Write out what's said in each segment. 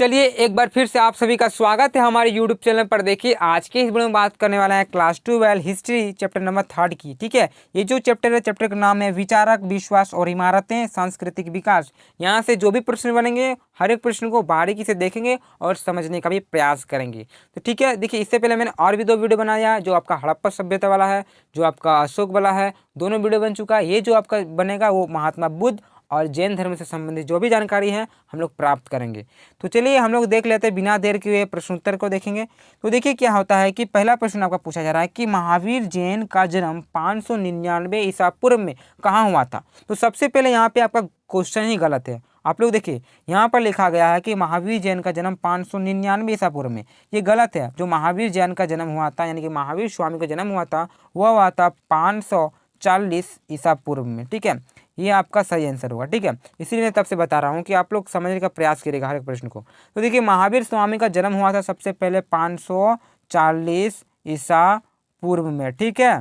चलिए एक बार फिर से आप सभी का स्वागत है हमारे YouTube चैनल पर। देखिए आज के इस वीडियो में बात करने वाला है क्लास 12 हिस्ट्री चैप्टर नंबर 3 की। ठीक है, ये जो चैप्टर है, चैप्टर का नाम है विचारक, विश्वास और इमारतें, सांस्कृतिक विकास। यहाँ से जो भी प्रश्न बनेंगे हर एक प्रश्न को बारीकी से देखेंगे और समझने का भी प्रयास करेंगे। तो ठीक है, देखिए इससे पहले मैंने और भी 2 वीडियो बनाया है, जो आपका हड़प्पा सभ्यता वाला है, जो आपका अशोक वाला है। दोनों वीडियो बन चुका है। ये जो आपका बनेगा वो महात्मा बुद्ध और जैन धर्म से संबंधित जो भी जानकारी है हम लोग प्राप्त करेंगे। तो चलिए हम लोग देख लेते हैं, बिना देर किए प्रश्नोत्तर को देखेंगे। तो देखिए क्या होता है कि पहला प्रश्न आपका पूछा जा रहा है कि महावीर जैन का जन्म 599 ईसा पूर्व में कहाँ हुआ था। तो सबसे पहले यहाँ पे आपका क्वेश्चन ही गलत है। आप लोग देखिए यहाँ पर लिखा गया है कि महावीर जैन का जन्म 599 ईसा पूर्व में। ये गलत है। जो महावीर जैन का जन्म हुआ था, यानी कि महावीर स्वामी का जन्म हुआ था, वह हुआ था 540 ईसा पूर्व में। ठीक है, ये आपका सही आंसर होगा। ठीक है, इसीलिए मैं तब से बता रहा हूँ कि आप लोग समझने का प्रयास करिएगा हर एक प्रश्न को। तो देखिए महावीर स्वामी का जन्म हुआ था सबसे पहले 540 ईसा पूर्व में। ठीक है,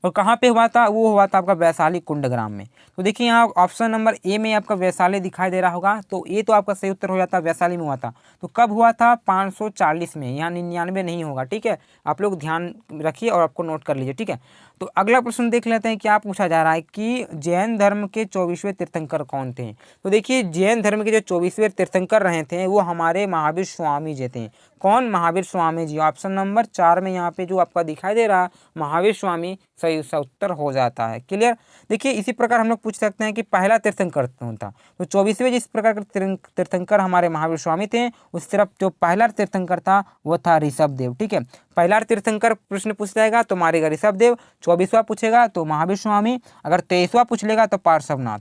और कहाँ पे हुआ था? वो हुआ था आपका वैशाली कुंडग्राम में। तो देखिए यहाँ ऑप्शन नंबर ए में आपका वैशाली दिखाई दे रहा होगा, तो ये तो आपका सही उत्तर हो जाता है, वैशाली में हुआ था। तो कब हुआ था? 540 में, यहाँ 99 नहीं होगा। ठीक है, आप लोग ध्यान रखिए और आपको नोट कर लीजिए। ठीक है, तो अगला प्रश्न देख लेते हैं। क्या पूछा जा रहा है कि जैन धर्म के 24वें तीर्थंकर कौन थे। तो देखिए जैन धर्म के जो 24वें तीर्थंकर रहे थे वो हमारे महावीर स्वामी जी थे। कौन? महावीर स्वामी जी। ऑप्शन नंबर 4 में यहाँ पे जो आपका दिखाई दे रहा है महावीर स्वामी, सही उसका उत्तर हो जाता है। क्लियर। देखिए इसी प्रकार हम लोग पूछ सकते हैं कि पहला तीर्थंकर कौन था। तो 24वें जिस प्रकार के तीर्थंकर हमारे महावीर स्वामी थे, उस तरफ जो पहला तीर्थंकर था वो था ऋषभ देव। ठीक है, पहला तीर्थंकर प्रश्न पूछ जाएगा तो मारेगा ऋषभ देव, 24वां पूछेगा तो महावीर स्वामी, अगर 23वां पूछ लेगा तो पार्श्वनाथ।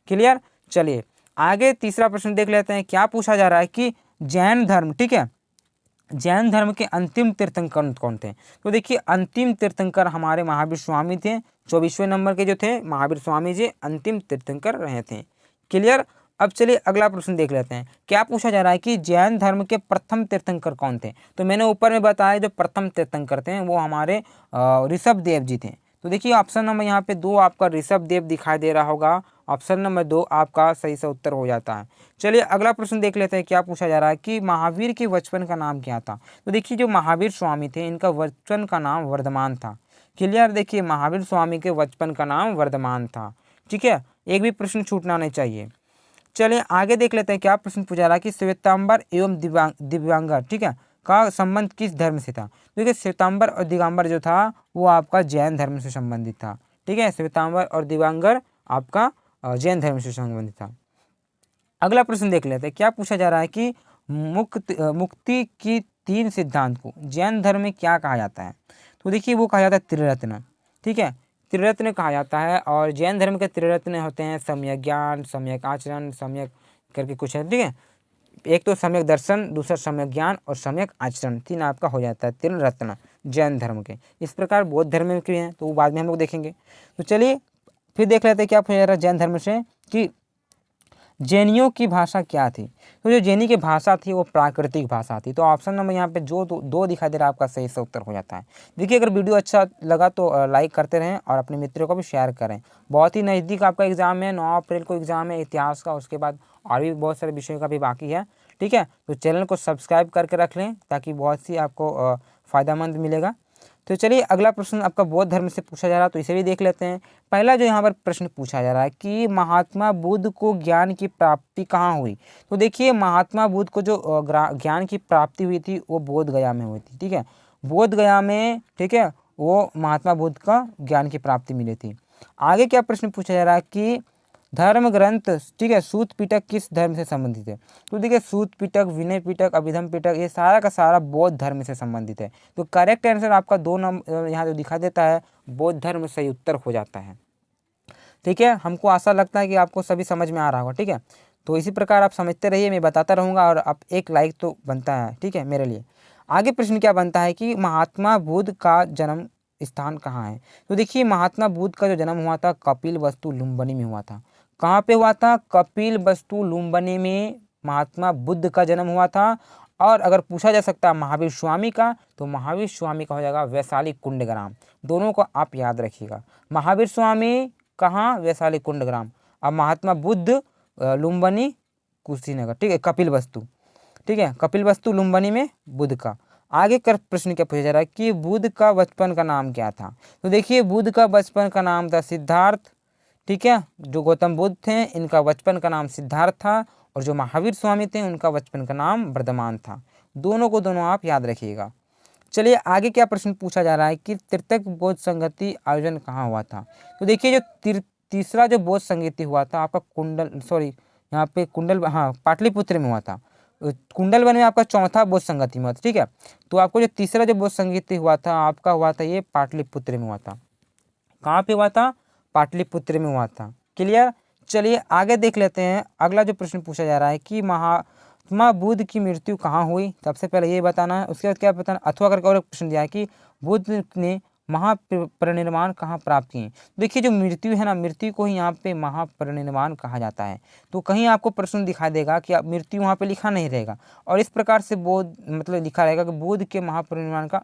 क्लियर। चलिए आगे तीसरा प्रश्न देख लेते हैं। क्या पूछा जा रहा है कि जैन धर्म, ठीक है, जैन धर्म के अंतिम तीर्थंकर कौन थे। तो देखिए अंतिम तीर्थंकर हमारे महावीर स्वामी थे। 24वें नंबर के जो थे महावीर स्वामी जी अंतिम तीर्थंकर रहे थे। क्लियर। अब चलिए अगला प्रश्न देख लेते हैं। क्या पूछा जा रहा है कि जैन धर्म के प्रथम तीर्थंकर कौन थे। तो मैंने ऊपर में बताया जो प्रथम तीर्थंकर थे वो हमारे ऋषभ देव जी थे। तो देखिए ऑप्शन नंबर यहाँ पे 2 आपका ऋषभ देव दिखाई दे रहा होगा। ऑप्शन नंबर 2 आपका सही से उत्तर हो जाता है। चलिए अगला प्रश्न देख लेते हैं। क्या पूछा जा रहा है कि महावीर के बचपन का नाम क्या था। तो देखिए जो महावीर स्वामी थे इनका बचपन का नाम वर्धमान था। क्लियर। देखिए महावीर स्वामी के बचपन का नाम वर्धमान था। ठीक है, एक भी प्रश्न छूटना नहीं चाहिए। चलिए आगे देख लेते हैं। क्या प्रश्न पूछा रहा है कि श्वेतांबर एवं दिव्यांगर, ठीक है, का संबंध किस धर्म से था। देखिए श्वेतांबर और दिगंबर जो था वो आपका जैन धर्म से संबंधित था। ठीक है, श्वेतांबर और दिगंबर आपका जैन धर्म से संबंधित था। अगला प्रश्न देख लेते हैं। क्या पूछा जा रहा है कि मुक्ति की 3 सिद्धांत को जैन धर्म में क्या कहा जाता है। तो देखिए वो कहा जाता है त्रिरत्न। ठीक है, त्रिरत्न कहा जाता है। और जैन धर्म के त्रिरत्न होते हैं सम्यक ज्ञान, सम्यक आचरण, सम्यक करके कुछ है। ठीक है, एक तो सम्यक दर्शन, दूसरा सम्यक ज्ञान और सम्यक आचरण, 3 आपका हो जाता है त्रिरत्न जैन धर्म के। इस प्रकार बौद्ध धर्म में भी हैं, तो वो बाद में हम लोग देखेंगे। तो चलिए फिर देख लेते हैं क्या पूछा जा रहा है जैन धर्म से कि जैनियों की भाषा क्या थी। तो जो जैनी की भाषा थी वो प्राकृतिक भाषा थी। तो ऑप्शन नंबर यहाँ पे जो 2 दिखाई दे रहा है आपका सही से उत्तर हो जाता है। देखिए अगर वीडियो अच्छा लगा तो लाइक करते रहें और अपने मित्रों को भी शेयर करें। बहुत ही नज़दीक आपका एग्जाम है, 9 अप्रैल को एग्जाम है इतिहास का। उसके बाद और भी बहुत सारे विषयों का भी बाकी है। ठीक है, तो चैनल को सब्सक्राइब करके रख लें ताकि बहुत सी आपको फ़ायदेमंद मिलेगा। तो चलिए अगला प्रश्न आपका बौद्ध धर्म से पूछा जा रहा है, तो इसे भी देख लेते हैं। पहला जो यहाँ पर प्रश्न पूछा जा रहा है कि महात्मा बुद्ध को ज्ञान की प्राप्ति कहाँ हुई। तो देखिए महात्मा बुद्ध को जो ज्ञान की प्राप्ति हुई थी वो बोध गया में हुई थी। ठीक है, बोध गया में, ठीक है, वो महात्मा बुद्ध का ज्ञान की प्राप्ति मिली थी। आगे क्या प्रश्न पूछा जा रहा है कि धर्म ग्रंथ, ठीक है, सूत पिटक किस धर्म से संबंधित है। तो देखिए सूत पिटक, विनय पिटक, अभिधम पिटक, ये सारा का सारा बौद्ध धर्म से संबंधित है। तो करेक्ट आंसर आपका 2 नंबर यहाँ जो दिखा देता है बौद्ध धर्म सही उत्तर हो जाता है। ठीक है, हमको आशा लगता है कि आपको सभी समझ में आ रहा होगा। ठीक है, तो इसी प्रकार आप समझते रहिए, मैं बताता रहूँगा और आप एक लाइक तो बनता है। ठीक है मेरे लिए। आगे प्रश्न क्या बनता है कि महात्मा बुद्ध का जन्म स्थान कहाँ है। तो देखिए महात्मा बुद्ध का जो जन्म हुआ था कपिलवस्तु लुम्बिनी में हुआ था। कहाँ पे हुआ था? कपिलवस्तु लुम्बिनी में महात्मा बुद्ध का जन्म हुआ था। और अगर पूछा जा सकता है महावीर स्वामी का, तो महावीर स्वामी का हो जाएगा वैशाली कुंडग्राम। दोनों को आप याद रखिएगा। महावीर स्वामी कहाँ? वैशाली कुंडग्राम। और महात्मा बुद्ध लुम्बिनी कुशीनगर। ठीक है, कपिलवस्तु। ठीक है, कपिलवस्तु लुम्बिनी में बुध का। आगे कर प्रश्न क्या पूछा जा रहा है कि बुध का बचपन का नाम क्या था। तो देखिए बुध का बचपन का नाम था सिद्धार्थ, ठीक है, जो गौतम बुद्ध थे इनका बचपन का नाम सिद्धार्थ था, और जो महावीर स्वामी थे उनका बचपन का नाम वर्धमान था। दोनों को दोनों आप याद रखिएगा। चलिए आगे क्या प्रश्न पूछा जा रहा है कि तृतीयक बौद्ध संगति आयोजन कहाँ हुआ था। तो देखिए जो तीसरा जो बौद्ध संगति हुआ था आपका यहाँ पे कुंडल, हाँ, पाटलिपुत्र में हुआ था। कुंडलवन में आपका चौथा बौद्ध संगति हुआ था, ठीक है। तो आपको जो तीसरा जो बौद्ध संगति हुआ था आपका हुआ था ये पाटलिपुत्र में हुआ था। कहाँ पे हुआ था? पाटलिपुत्र में हुआ था। क्लियर। चलिए आगे देख लेते हैं। अगला जो प्रश्न पूछा जा रहा है कि महात्मा बुद्ध की मृत्यु कहाँ हुई। सबसे पहले ये बताना है, उसके बाद क्या बताना, अथवा करके और एक प्रश्न दिया है कि बुद्ध ने महापरिनिर्वाण कहाँ प्राप्त किए। देखिए जो मृत्यु है ना, मृत्यु को ही यहाँ पे महापरिनिर्वाण कहा जाता है। तो कहीं आपको प्रश्न दिखाई देगा कि मृत्यु वहाँ पे लिखा नहीं रहेगा, और इस प्रकार से बुद्ध मतलब लिखा रहेगा कि बुद्ध के महापरिनिर्वाण का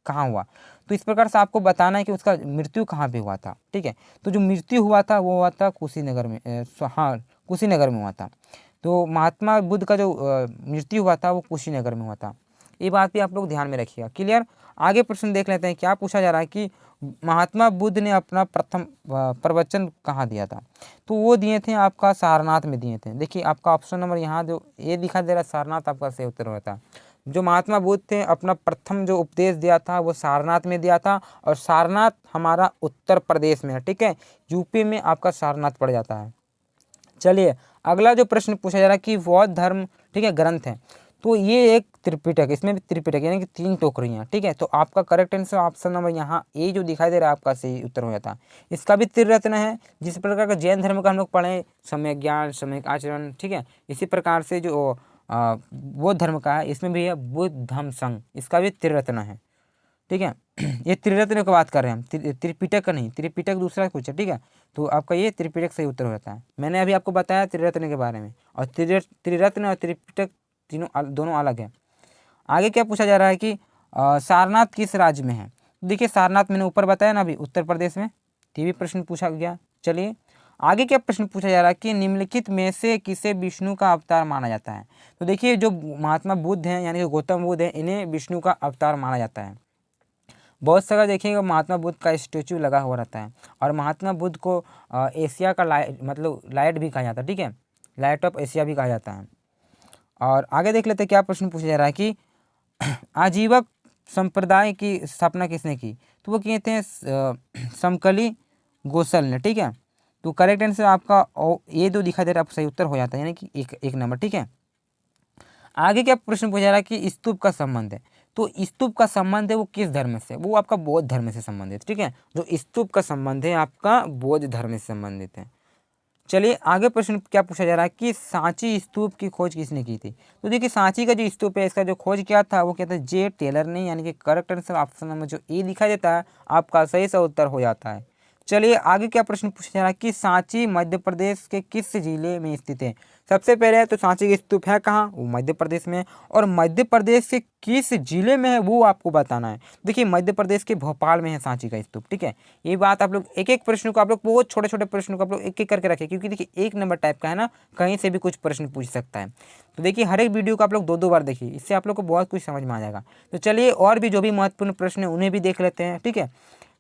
कहाँ हुआ। तो इस प्रकार से आपको बताना है कि उसका मृत्यु कहाँ पे हुआ था, ठीक है। तो जो मृत्यु हुआ था वो हुआ था कुशीनगर में, हाँ कुशीनगर में हुआ था। तो महात्मा बुद्ध का जो मृत्यु हुआ था वो कुशीनगर में हुआ था। ये बात भी आप लोग ध्यान में रखिएगा। क्लियर। आगे प्रश्न देख लेते हैं। क्या पूछा जा रहा है कि महात्मा बुद्ध ने अपना प्रथम प्रवचन कहाँ दिया था। तो वो दिए थे आपका सारनाथ में दिए थे। देखिए आपका ऑप्शन नंबर यहाँ जो ये दिखा दे रहा है सारनाथ आपका सही उत्तर हुआ था। जो महात्मा बुद्ध थे अपना प्रथम जो उपदेश दिया था वो सारनाथ में दिया था, और सारनाथ हमारा उत्तर प्रदेश में है, ठीक है। यूपी में आपका सारनाथ पड़ जाता है। चलिए अगला जो प्रश्न पूछा जा रहा है कि बौद्ध धर्म, ठीक है, ग्रंथ है। तो ये एक त्रिपिटक, इसमें भी त्रिपिटक यानी कि 3 टोकरियाँ, ठीक है। तो आपका करेक्ट आंसर ऑप्शन नंबर यहाँ ए जो दिखाई दे रहा है आपका सही उत्तर हो जाता है। इसका भी त्रिरत्न है। जिस प्रकार का जैन धर्म का हम लोग पढ़े, सम्यक ज्ञान, सम्यक आचरण, ठीक है, इसी प्रकार से जो बौद्ध धर्म का है इसमें भी है बुद्ध धम्म संघ, इसका भी त्रिरत्न है, ठीक है। ये त्रिरत्न की बात कर रहे हैं हम, त्रिपिटक का नहीं। त्रिपिटक दूसरा कुछ है, ठीक है। तो आपका ये त्रिपिटक सही उत्तर हो जाता है। मैंने अभी आपको बताया त्रिरत्न के बारे में, और त्रिरत्न और त्रिपिटक दोनों अलग है। आगे क्या पूछा जा रहा है कि सारनाथ किस राज्य में है। देखिए सारनाथ मैंने ऊपर बताया ना अभी, उत्तर प्रदेश में। ये भी प्रश्न पूछा गया। चलिए आगे क्या प्रश्न पूछा जा रहा है कि निम्नलिखित में से किसे विष्णु का अवतार माना जाता है। तो देखिए जो महात्मा बुद्ध हैं यानी कि गौतम बुद्ध हैं, इन्हें विष्णु का अवतार माना जाता है। बहुत सारा देखिएगा महात्मा बुद्ध का स्टेचू लगा हुआ रहता है, और महात्मा बुद्ध को एशिया का लाइट भी कहा जाता है, ठीक है, लाइट ऑफ एशिया भी कहा जाता है। और आगे देख लेते हैं क्या प्रश्न पूछा जा रहा है कि आजीवक संप्रदाय की स्थापना किसने की। तो वो किए थे समकली गोसल ने, ठीक है। तो करेक्ट आंसर आपका ये जो दिखाई दे रहा है सही उत्तर हो जाता है, यानी कि एक नंबर, ठीक है। आगे क्या प्रश्न पूछा जा रहा है कि स्तूप का संबंध है। तो स्तूप का संबंध है वो किस धर्म से, वो आपका बौद्ध धर्म से संबंधित, ठीक है। जो स्तूप का संबंध है आपका बौद्ध धर्म से संबंधित है। चलिए आगे प्रश्न क्या पूछा जा रहा है कि सांची स्तूप की खोज किसने की थी। तो देखिए सांची का जो स्तूप है इसका जो खोज किया था वो क्या था, जे टेलर ने, यानी कि करेक्ट आंसर ऑप्शन नंबर जो ए दिखाई देता है आपका सही सा उत्तर हो जाता है। चलिए आगे क्या प्रश्न पूछा जा रहा है कि सांची मध्य प्रदेश के किस जिले में स्थित है। सबसे पहले तो सांची की स्तूप है कहाँ, वो मध्य प्रदेश में, और मध्य प्रदेश के किस जिले में है वो आपको बताना है। देखिए मध्य प्रदेश के भोपाल में है सांची का स्तूप, ठीक है। ये बात आप लोग एक एक प्रश्न को आप लोग बहुत छोटे छोटे प्रश्नों को आप लोग एक एक करके रखें, क्योंकि देखिए 1 नंबर टाइप का है ना, कहीं से भी कुछ प्रश्न पूछ सकता है। तो देखिए हर एक वीडियो को आप लोग 2-2 बार देखिए, इससे आप लोग को बहुत कुछ समझ में आ जाएगा। तो चलिए और भी जो भी महत्वपूर्ण प्रश्न है उन्हें भी देख लेते हैं, ठीक है।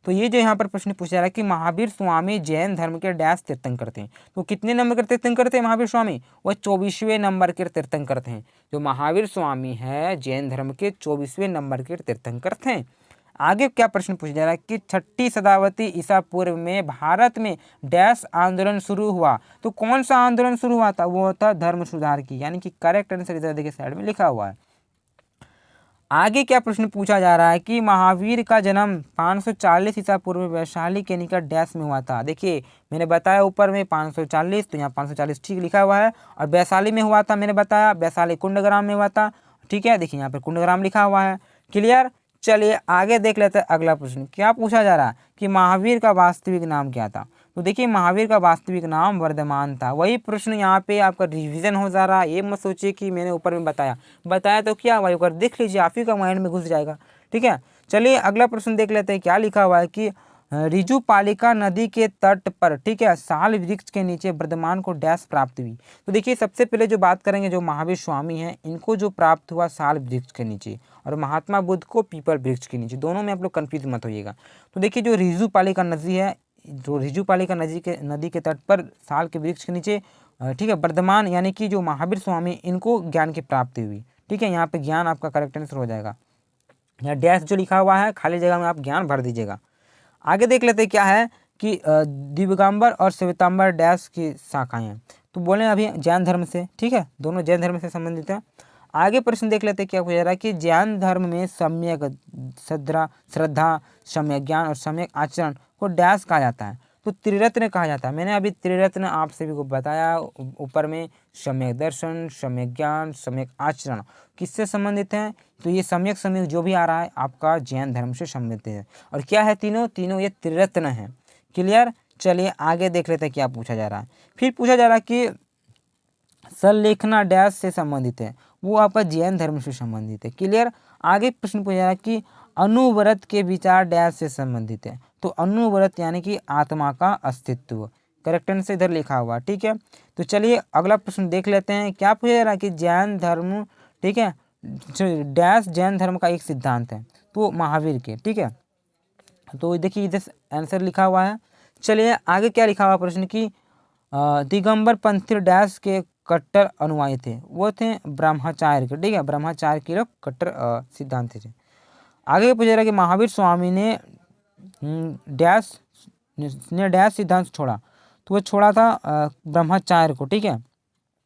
तो ये जो यहाँ पर प्रश्न पूछा जा रहा है कि महावीर स्वामी जैन धर्म के डैश तीर्थंकर थे। तो कितने नंबर के तीर्थंकर थे महावीर स्वामी, वह 24वें नंबर के तीर्थंकर थे। जो महावीर स्वामी है जैन धर्म के 24वें नंबर के तीर्थंकर थे। आगे क्या प्रश्न पूछा जा रहा है कि 6ठी शताब्दी ईसा पूर्व में भारत में डैश आंदोलन शुरू हुआ। तो कौन सा आंदोलन शुरू हुआ था, वो था धर्म सुधार की, यानी कि करेक्ट आंसर इधर देखिए साइड में लिखा हुआ है। आगे क्या प्रश्न पूछा जा रहा है कि महावीर का जन्म 540 ईसा पूर्व वैशाली के निकट डैश में हुआ था। देखिए मैंने बताया ऊपर में 540, तो यहाँ 540 ठीक लिखा हुआ है, और वैशाली में हुआ था मैंने बताया, वैशाली कुंडग्राम में हुआ था, ठीक है। देखिए यहाँ पर कुंडग्राम लिखा हुआ है। क्लियर। चलिए आगे देख लेते हैं अगला प्रश्न। क्या पूछा जा रहा है कि महावीर का वास्तविक नाम क्या था। तो देखिए महावीर का वास्तविक नाम वर्धमान था। वही प्रश्न यहाँ पे आपका रिवीजन हो जा रहा है। ये मत सोचिए कि मैंने ऊपर में बताया तो क्या हुआ, ऊपर देख लीजिए, आप ही का माइंड में घुस जाएगा, ठीक है। चलिए अगला प्रश्न देख लेते हैं। क्या लिखा हुआ है कि रिजुपालिका नदी के तट पर, ठीक है, साल वृक्ष के नीचे वर्धमान को डैश प्राप्त हुई। तो देखिए सबसे पहले जो बात करेंगे, जो महावीर स्वामी हैं इनको जो प्राप्त हुआ साल वृक्ष के नीचे, और महात्मा बुद्ध को पीपल वृक्ष के नीचे। दोनों में आप लोग कन्फ्यूज मत होइएगा। तो देखिए जो रिजुपालिका नदी है, जो रिजुपालिका नदी के तट पर साल के वृक्ष के नीचे, ठीक है, वर्धमान यानी कि जो महावीर स्वामी इनको ज्ञान की प्राप्ति हुई। ठीक है, यहाँ पे ज्ञान आपका करेक्ट आंसर हो जाएगा। यहाँ डैश जो लिखा हुआ है खाली जगह में आप ज्ञान भर दीजिएगा। आगे देख लेते हैं क्या है कि दिव्यगाम्बर और श्वेतांबर डैश की शाखाएं हैं। तो बोले अभी जैन धर्म से, ठीक है, दोनों जैन धर्म से संबंधित है। आगे प्रश्न देख लेते हैं क्या पूछा जा रहा है कि जैन धर्म में सम्यक श्रद्धा, सम्यक ज्ञान और सम्यक आचरण को डैश कहा जाता है। तो त्रिरत्न कहा जाता है। मैंने अभी त्रिरत्न आप सभी को बताया ऊपर में, सम्यक दर्शन, सम्यक ज्ञान, सम्यक आचरण किससे संबंधित हैं। तो ये सम्यक जो भी आ रहा है आपका जैन धर्म से संबंधित है। और क्या है, तीनों ये त्रिरत्न है। क्लियर। चलिए आगे देख लेते हैं क्या पूछा जा रहा है। फिर पूछा जा रहा है कि संलेखना डैश से संबंधित है, वो आपका जैन धर्म से संबंधित है। क्लियर। आगे प्रश्न पूछा जा रहा है कि अनुव्रत के विचार डैश से संबंधित है। तो अनुव्रत यानी कि आत्मा का अस्तित्व, करेक्ट आंसर इधर लिखा हुआ। ठीक है, तो चलिए अगला प्रश्न देख लेते हैं। क्या पूछा जा रहा है कि जैन धर्म, ठीक है, डैश जैन धर्म का एक सिद्धांत है, तो महावीर के। ठीक है, तो देखिए इधर आंसर लिखा हुआ है। चलिए आगे क्या लिखा हुआ प्रश्न की दिगंबर पंथी डैश के कट्टर अनुयायी थे, वो थे ब्रह्मचार्य के। ठीक है, ब्रह्मचार्य के लोग कट्टर सिद्धांत थे। आगे पूछा रहा कि महावीर स्वामी ने डैश सिद्धांत छोड़ा, तो वो छोड़ा था ब्रह्मचार्य को। ठीक है,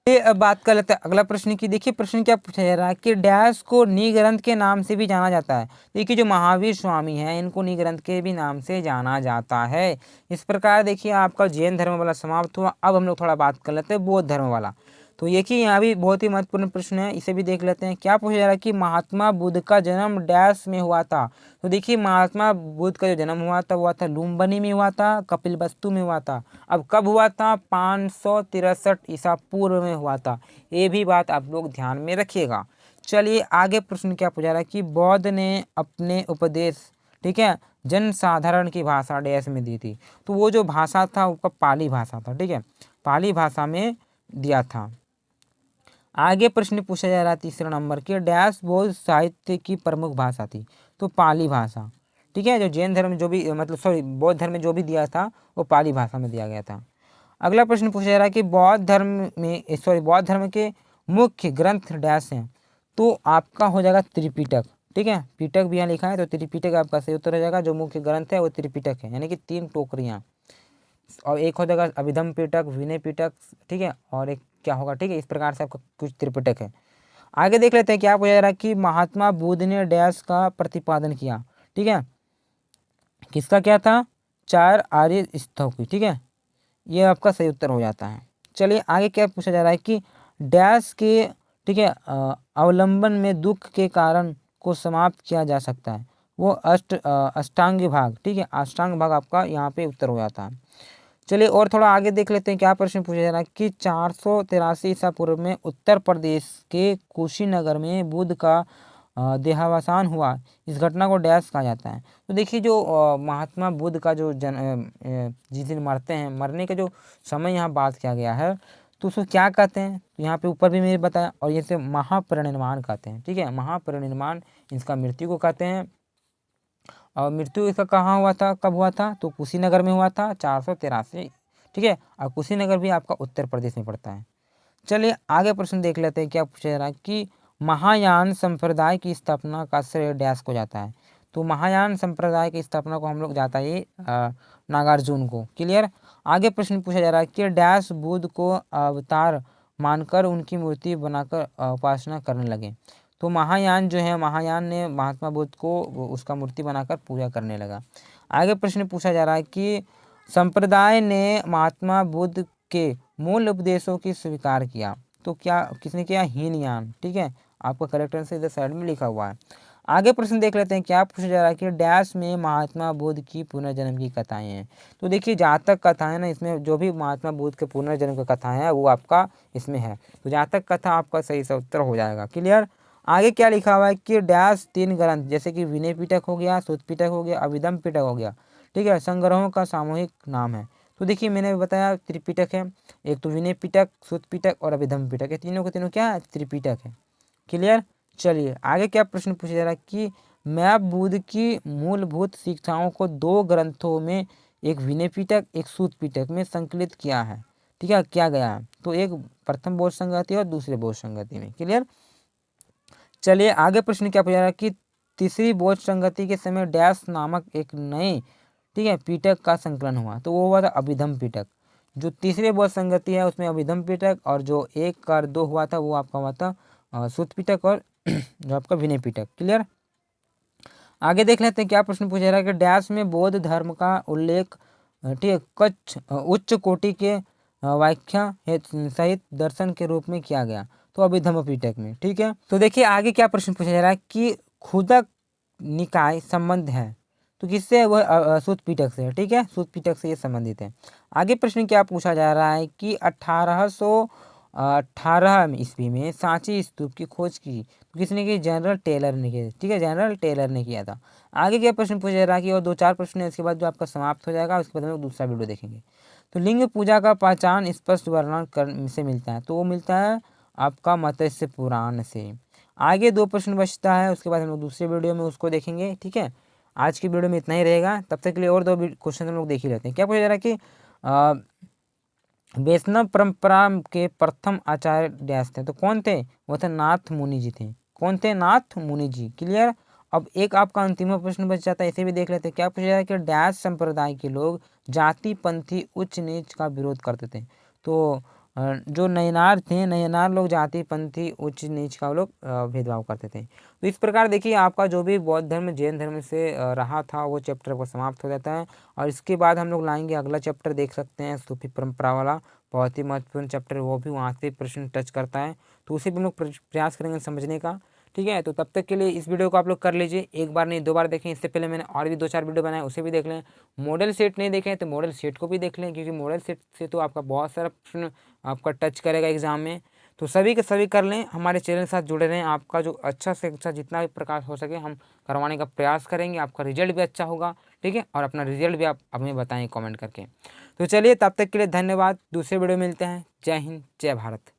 ये अब बात कर लेते हैं अगला प्रश्न की। देखिए प्रश्न क्या पूछा जा रहा है कि डैश को निग्रंथ के नाम से भी जाना जाता है। देखिए जो महावीर स्वामी हैं इनको निग्रंथ के भी नाम से जाना जाता है। इस प्रकार देखिए आपका जैन धर्म वाला समाप्त हुआ। अब हम लोग थोड़ा बात कर लेते हैं बौद्ध धर्म वाला। तो देखिए यहाँ भी बहुत ही महत्वपूर्ण प्रश्न है, इसे भी देख लेते हैं। क्या पूछा जा रहा है कि महात्मा बुद्ध का जन्म डैश में हुआ था। तो देखिए महात्मा बुद्ध का जो जन्म हुआ था वो था लुम्बिनी में हुआ था, कपिलवस्तु में हुआ था। अब कब हुआ था, 563 ईसा पूर्व में हुआ था। ये भी बात आप लोग ध्यान में रखिएगा। चलिए आगे प्रश्न क्या पूछा रहा है कि बौद्ध ने अपने उपदेश, ठीक है, जन साधारण की भाषा डैश में दी थी। तो वो जो भाषा था उसका पाली भाषा था। ठीक है, पाली भाषा में दिया था। आगे प्रश्न पूछा जा रहा है तीसरा नंबर के डैश बौद्ध साहित्य की प्रमुख भाषा थी। तो पाली भाषा। ठीक है, जो जैन धर्म जो भी मतलब सॉरी बौद्ध धर्म में जो भी दिया था वो पाली भाषा में दिया गया था। अगला प्रश्न पूछा जा रहा है कि बौद्ध धर्म के मुख्य ग्रंथ डैश हैं। तो आपका हो जाएगा त्रिपिटक। ठीक है, पिटक भी यहाँ लिखा है, तो त्रिपिटक आपका सही उत्तर हो जाएगा। जो मुख्य ग्रंथ है वो त्रिपिटक है, यानी कि 3 टोकरियाँ, और एक हो जाएगा अभिधम पिटक, विनय पिटक, ठीक है, और एक क्या होगा। ठीक है, इस प्रकार से आपका कुछ त्रिपिटक है। आगे देख लेते हैं क्या पूछा जा रहा है कि महात्मा बुद्ध ने डैश का प्रतिपादन किया। ठीक है, किसका क्या था, 4 आर्य स्तव की। ठीक है, ये आपका सही उत्तर हो जाता है। चलिए आगे क्या पूछा जा रहा है कि डैश के, ठीक है, अवलंबन में दुख के कारण को समाप्त किया जा सकता है। वो अष्टांग भाग। ठीक है, अष्टांग भाग आपका यहाँ पे उत्तर हो जाता है। चलिए और थोड़ा आगे देख लेते हैं क्या प्रश्न पूछा जा रहा है कि 483 ईसा पूर्व में उत्तर प्रदेश के कुशीनगर में बुद्ध का देहावसान हुआ। इस घटना को डैश कहा जाता है। तो देखिए जो महात्मा बुद्ध का जो जिस दिन मरते हैं, मरने का जो समय यहाँ बात किया गया है, तो उसको क्या कहते हैं। तो यहाँ पे ऊपर भी मैंने बताया, और इसे महापरिनिर्वाण कहते हैं। ठीक है, महापरिनिर्वाण इसका मृत्यु को कहते हैं। और मृत्यु इसका कहाँ हुआ था, कब हुआ था, तो कुशीनगर में हुआ था 483। ठीक है, और कुशीनगर भी आपका उत्तर प्रदेश में पड़ता है। चलिए आगे प्रश्न देख लेते हैं क्या पूछा जा रहा है कि महायान संप्रदाय की स्थापना का श्रेय डैश को जाता है। तो महायान संप्रदाय की स्थापना को हम लोग जाता है नागार्जुन को। क्लियर। आगे प्रश्न पूछा जा रहा है कि डैश बुद्ध को अवतार मानकर उनकी मूर्ति बनाकर उपासना करने लगे। तो महायान जो है, महायान ने महात्मा बुद्ध को उसका मूर्ति बनाकर पूजा करने लगा। आगे प्रश्न पूछा जा रहा है कि संप्रदाय ने महात्मा बुद्ध के मूल उपदेशों की स्वीकार किया। तो क्या किसने किया, हीनयान। ठीक है, आपका करेक्ट आंसर इधर साइड में लिखा हुआ है। आगे प्रश्न देख लेते हैं क्या पूछा जा रहा है कि डैश में महात्मा बुद्ध की पुनर्जन्म की कथाएं हैं। तो देखिए जहाँ तक कथाएं ना, इसमें जो भी महात्मा बुद्ध के पुनर्जन्म की कथाएं हैं वो आपका इसमें है। तो जहाँ तक कथा आपका सही से उत्तर हो जाएगा। क्लियर। आगे क्या लिखा हुआ है कि डैश 3 ग्रंथ, जैसे कि विनय पिटक हो गया, सुत पिटक हो गया, अभिधम पिटक हो गया। ठीक है, संग्रहों का सामूहिक नाम है। तो देखिए मैंने बताया त्रिपिटक है, एक तो विनय पिटक, सुत पिटक और अभिधम्म पिटक, ये तीनों के तीनों क्या है, त्रिपिटक है। क्लियर। चलिए आगे क्या प्रश्न पूछा जा रहा है कि मैं बुद्ध की मूलभूत शिक्षाओं को 2 ग्रंथों में, एक विनय पिटक एक सूत पिटक में संकलित किया है। ठीक है, क्या गया है, तो एक प्रथम बोध संगति और दूसरे बोध संगति में। क्लियर। चलिए आगे प्रश्न क्या पूछा जा रहा है कि तीसरी बोध संगति के समय डैश नामक एक नए, ठीक है, पिटक का संकलन हुआ, तो वो हुआ था अभिधम्म पिटक। जो तीसरे बोध संगति है उसमें अभिधम्म पिटक, और जो 1 और 2 हुआ था वो आपका हुआ था सूत पिटक और जो आपका विनय पिटक। क्लियर। आगे देख लेते हैं क्या प्रश्न पूछा रहा है कि डैश में बौद्ध धर्म का उल्लेख, ठीक है, कच्छ उच्च कोटि के व्याख्या सहित दर्शन के रूप में किया गया, तो अभिधम्म पिटक में। ठीक है, तो देखिए आगे क्या प्रश्न पूछा जा रहा है कि खुदक निकाय संबंध है, तो किससे, वह सूत पिटक से है। ठीक है, सूत पिटक से ये संबंधित है। आगे प्रश्न क्या पूछा जा रहा है कि 1818 ईस्वी में सांची स्तूप की खोज की, तो किसने की, जनरल टेलर ने की। ठीक है, जनरल टेलर ने किया था। आगे क्या प्रश्न पूछा जा रहा है कि और 2-4 प्रश्न है, इसके बाद जो आपका समाप्त हो जाएगा, उसके बाद हम लोग दूसरा वीडियो देखेंगे। तो लिंग पूजा का पहचान स्पष्ट वर्णन कर से मिलता है, तो वो मिलता है आपका मत्स्य पुराण से। आगे 2 प्रश्न बचता है, उसके बाद हम लोग दूसरे वीडियो में उसको देखेंगे। ठीक है, आज की वीडियो में इतना ही रहेगा, तब तक के लिए और 2 क्वेश्चन हम लोग देख ही लेते हैं। क्या पूछा जा रहा है कि वैष्णव परंपरा के प्रथम आचार्य डैश थे, तो कौन थे, वो थे नाथ मुनि जी थे। कौन थे, नाथ मुनि जी। क्लियर। अब एक आपका अंतिम प्रश्न बच जाता है, इसे भी देख लेते हैं। क्या पूछा जा रहा है कि डैश संप्रदाय के लोग जाति पंथी उच्च नीच का विरोध करते थे, तो जो नयनार थे, नयनार लोग जाति पंथी उच्च नीच का लोग भेदभाव करते थे। तो इस प्रकार देखिए आपका जो भी बौद्ध धर्म जैन धर्म से रहा था वो चैप्टर को समाप्त हो जाता है, और इसके बाद हम लोग लाएंगे अगला चैप्टर, देख सकते हैं सूफी परंपरा वाला, बहुत ही महत्वपूर्ण चैप्टर, वो भी वहाँ से प्रश्न टच करता है, तो उसे भी हम लोग प्रयास करेंगे समझने का। ठीक है, तो तब तक के लिए इस वीडियो को आप लोग कर लीजिए, एक बार नहीं 2 बार देखें। इससे पहले मैंने और भी 2-4 वीडियो बनाए, उसे भी देख लें। मॉडल सेट नहीं देखें तो मॉडल सेट को भी देख लें, क्योंकि मॉडल सेट से तो आपका बहुत सारा प्रश्न आपका टच करेगा एग्जाम में। तो सभी के सभी कर लें, हमारे चैनल के साथ जुड़े रहें, आपका जो अच्छा से अच्छा जितना भी प्रकाश हो सके हम करवाने का प्रयास करेंगे, आपका रिजल्ट भी अच्छा होगा। ठीक है, और अपना रिजल्ट भी आप हमें बताएं कमेंट करके। तो चलिए तब तक के लिए धन्यवाद, दूसरे वीडियो मिलते हैं। जय हिंद, जय भारत।